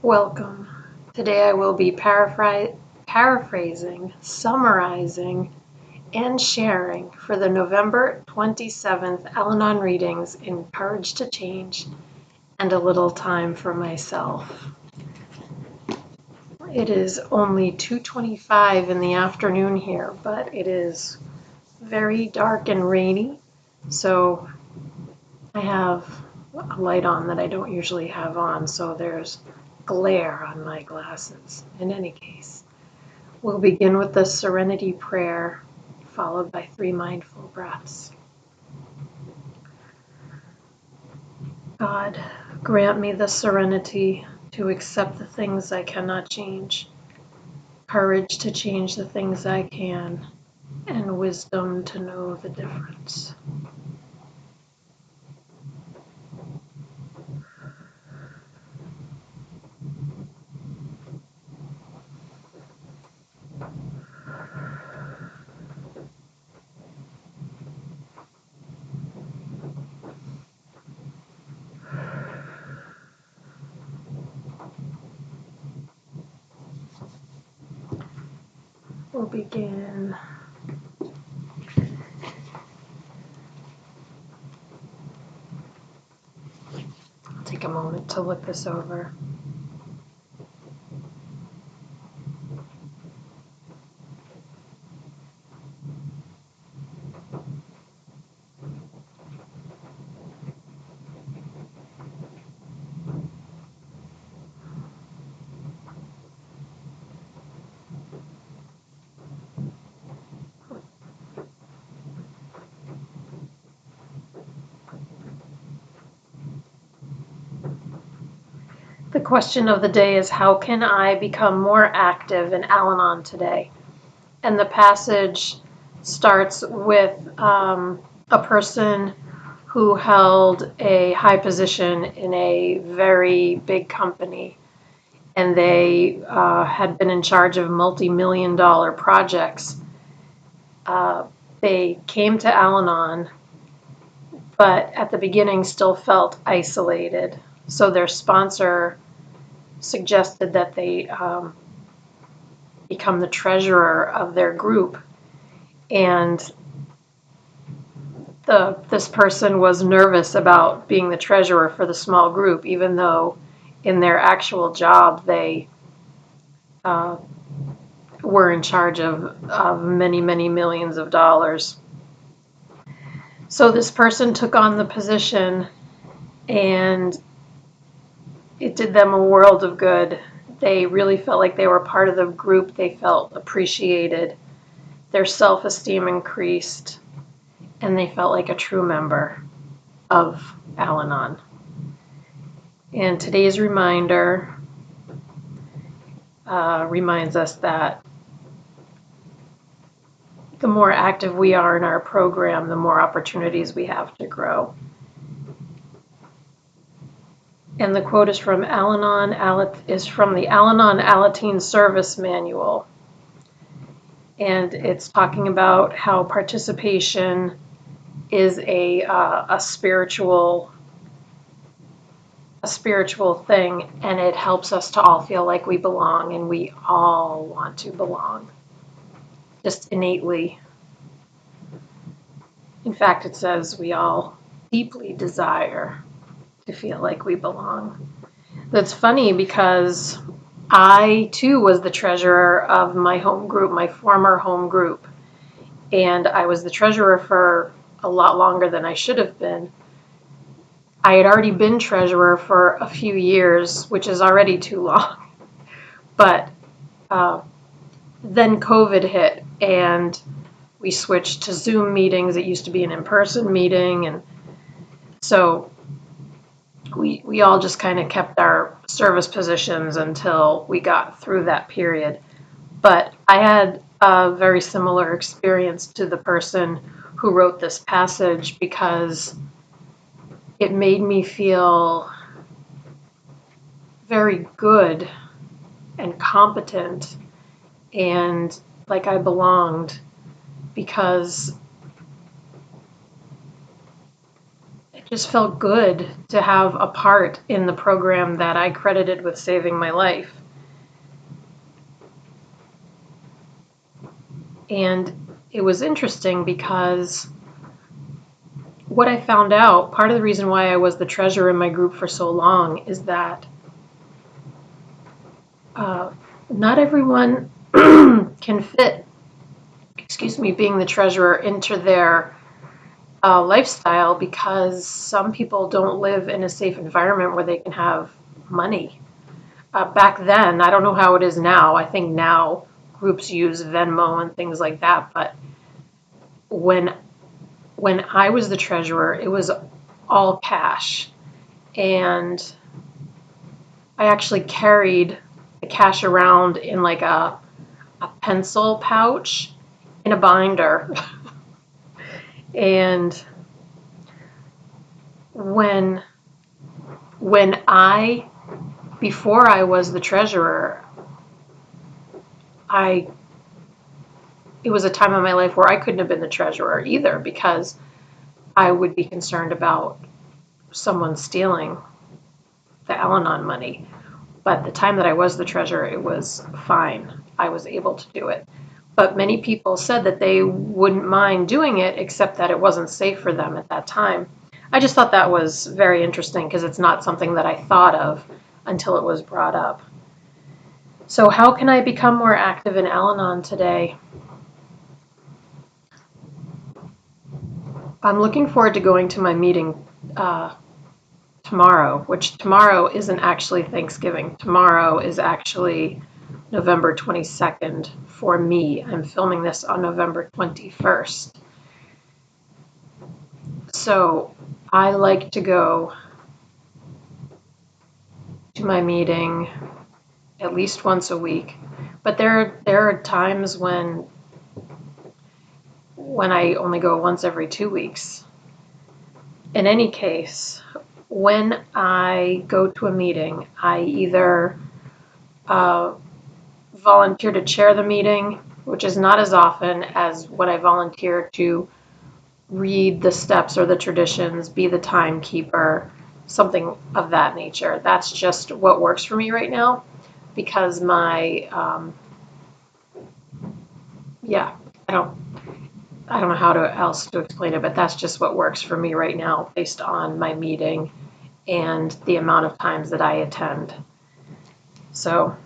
Welcome. Today I will be paraphrasing, summarizing, and sharing for the November 27th Al-Anon readings in Courage to Change and a little time for myself. It is only 2:25 in the afternoon here, but it is very dark and rainy, so I have a light on that I don't usually have on, so there's glare on my glasses. In any case, we'll begin with the Serenity Prayer, followed by 3 mindful breaths. God, grant me the serenity to accept the things I cannot change, courage to change the things I can, and wisdom to know the difference. We'll begin. I'll take a moment to look this over. The question of the day is, how can I become more active in Al-Anon today? And the passage starts with a person who held a high position in a very big company, and they had been in charge of multi-million-dollar projects. They came to Al-Anon, but at the beginning still felt isolated. So their sponsor suggested that they become the treasurer of their group. And this person was nervous about being the treasurer for the small group, even though in their actual job they were in charge of many, many millions of dollars. So this person took on the position, and it did them a world of good. They really felt like they were part of the group. They felt appreciated. Their self-esteem increased, and they felt like a true member of Al-Anon. And today's reminder reminds us that the more active we are in our program, the more opportunities we have to grow. And the quote is from the Al-Anon Alateen Service Manual. And it's talking about how participation is a spiritual thing, and it helps us to all feel like we belong, and we all want to belong, just innately. In fact, it says we all deeply desire to feel like we belong. That's funny because I too was the treasurer of my home group, my former home group, and I was the treasurer for a lot longer than I should have been. I had already been treasurer for a few years, which is already too long. But then COVID hit, and we switched to Zoom meetings. It used to be an in-person meeting, and so we all just kind of kept our service positions until we got through that period. But I had a very similar experience to the person who wrote this passage, because it made me feel very good and competent and like I belonged, because just felt good to have a part in the program that I credited with saving my life. And it was interesting because what I found out, part of the reason why I was the treasurer in my group for so long, is that not everyone can fit, being the treasurer into their lifestyle, because some people don't live in a safe environment where they can have money. Back then, I don't know how it is now. I think now groups use Venmo and things like that. But when I was the treasurer, it was all cash. And I actually carried the cash around in like a pencil pouch in a binder. And when before I was the treasurer, it was a time in my life where I couldn't have been the treasurer either, because I would be concerned about someone stealing the Al-Anon money. But the time that I was the treasurer, it was fine. I was able to do it. But many people said that they wouldn't mind doing it, except that it wasn't safe for them at that time. I just thought that was very interesting, because it's not something that I thought of until it was brought up. So how can I become more active in Al-Anon today? I'm looking forward to going to my meeting tomorrow, which tomorrow isn't actually Thanksgiving. Tomorrow is actually November 22nd for me. I'm filming this on November 21st. So I like to go to my meeting at least once a week. But there are times when I only go once every 2 weeks. In any case, when I go to a meeting, I either volunteer to chair the meeting, which is not as often as when I volunteer to read the steps or the traditions, be the timekeeper, something of that nature. That's just what works for me right now, because my I don't know how else to explain it, but that's just what works for me right now based on my meeting and the amount of times that I attend. So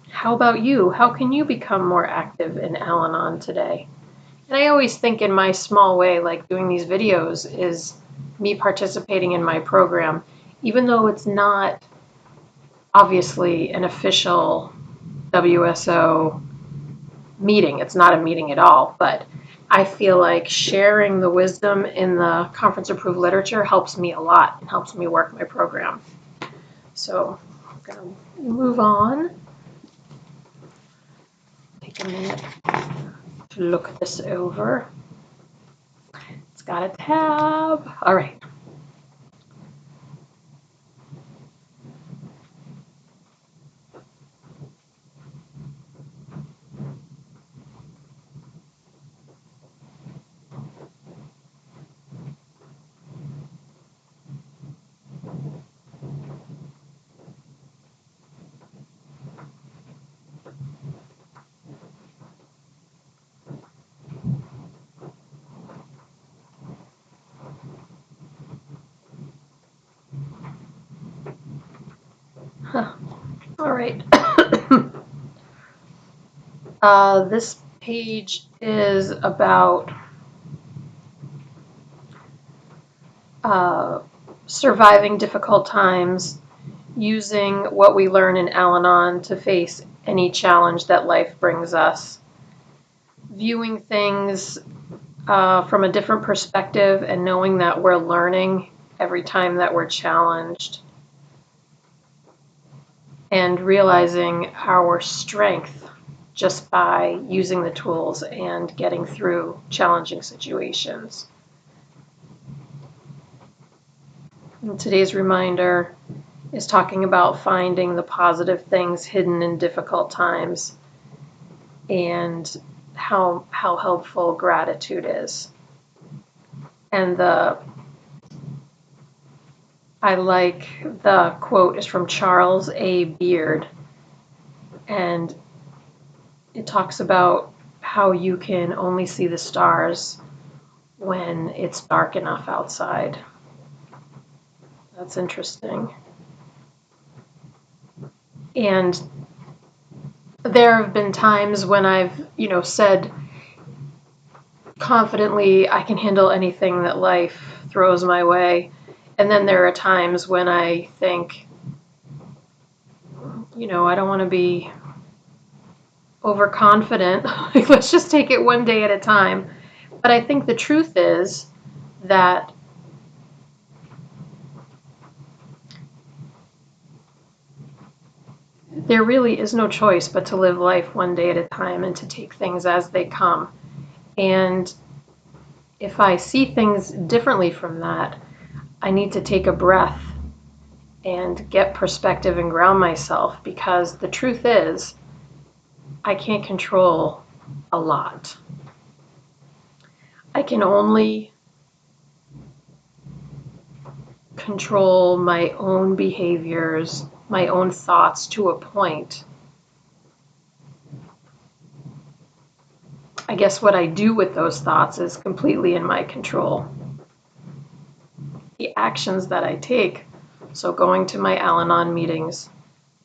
how about you? How can you become more active in Al-Anon today? And I always think in my small way, like doing these videos is me participating in my program, even though it's not obviously an official WSO meeting. It's not a meeting at all, but I feel like sharing the wisdom in the conference-approved literature helps me a lot and helps me work my program. So I'm going to move on. Take a minute to look this over. It's got a tab. All right. All right. This page is about surviving difficult times, using what we learn in Al-Anon to face any challenge that life brings us, viewing things from a different perspective and knowing that we're learning every time that we're challenged, and realizing our strength just by using the tools and getting through challenging situations. And today's reminder is talking about finding the positive things hidden in difficult times and how helpful gratitude is. And the I like the quote is from Charles A. Beard, and it talks about how you can only see the stars when it's dark enough outside. That's interesting. And there have been times when I've, said confidently, I can handle anything that life throws my way. And then there are times when I think, I don't want to be overconfident. Like, let's just take it one day at a time. But I think the truth is that there really is no choice but to live life one day at a time and to take things as they come. And if I see things differently from that, I need to take a breath and get perspective and ground myself, because the truth is, I can't control a lot. I can only control my own behaviors, my own thoughts to a point. I guess what I do with those thoughts is completely in my control. The actions that I take, so going to my Al-Anon meetings,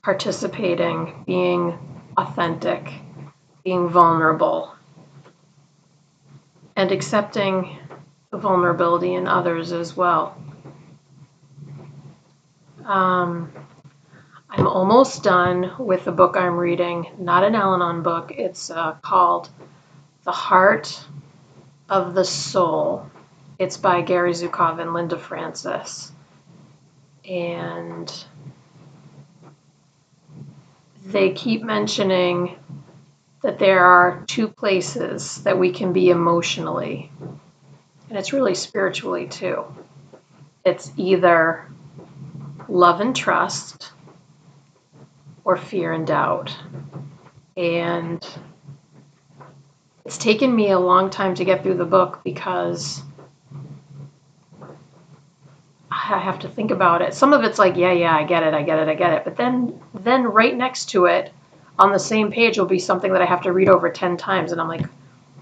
participating, being authentic, being vulnerable, and accepting the vulnerability in others as well. I'm almost done with the book I'm reading, not an Al-Anon book. It's called The Heart of the Soul. It's by Gary Zukov and Linda Francis. And they keep mentioning that there are two places that we can be emotionally. And it's really spiritually too. It's either love and trust or fear and doubt. And it's taken me a long time to get through the book because I have to think about it. Some of it's like, yeah, I get it. But then right next to it, on the same page, will be something that I have to read over 10 times. And I'm like,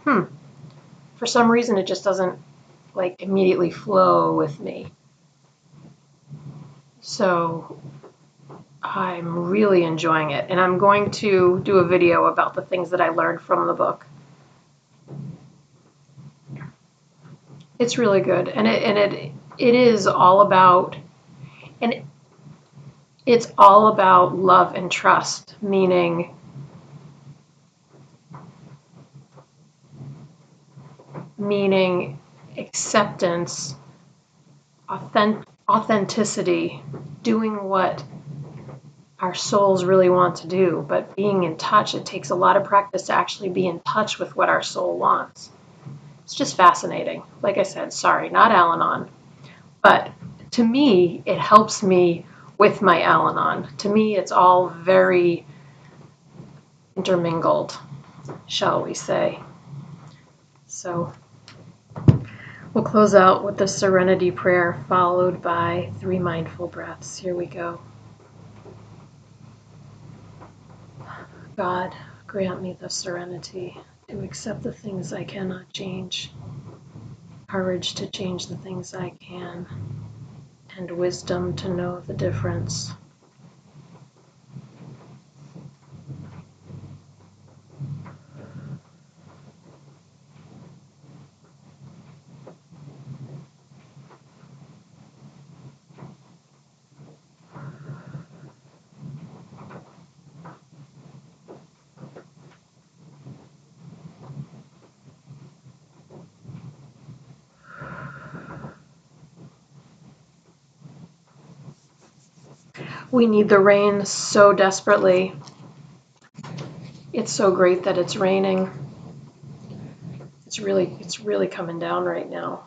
for some reason, it just doesn't like immediately flow with me. So I'm really enjoying it. And I'm going to do a video about the things that I learned from the book. It's really good. And it is all about, and it's all about love and trust, meaning acceptance, authenticity, doing what our souls really want to do, but being in touch. It takes a lot of practice to actually be in touch with what our soul wants. It's just fascinating. Like I said, sorry, not Al-Anon, but to me, it helps me with my Al-Anon. To me, it's all very intermingled, shall we say. So we'll close out with the Serenity Prayer, followed by 3 mindful breaths. Here we go. God, grant me the serenity to accept the things I cannot change, courage to change the things I can, and wisdom to know the difference. We need the rain so desperately. It's so great that it's raining. It's really coming down right now.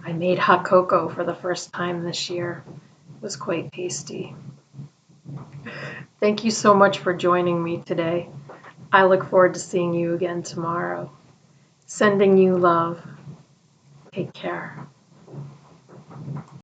I made hot cocoa for the first time this year. It was quite tasty. Thank you so much for joining me today. I look forward to seeing you again tomorrow. Sending you love. Take care.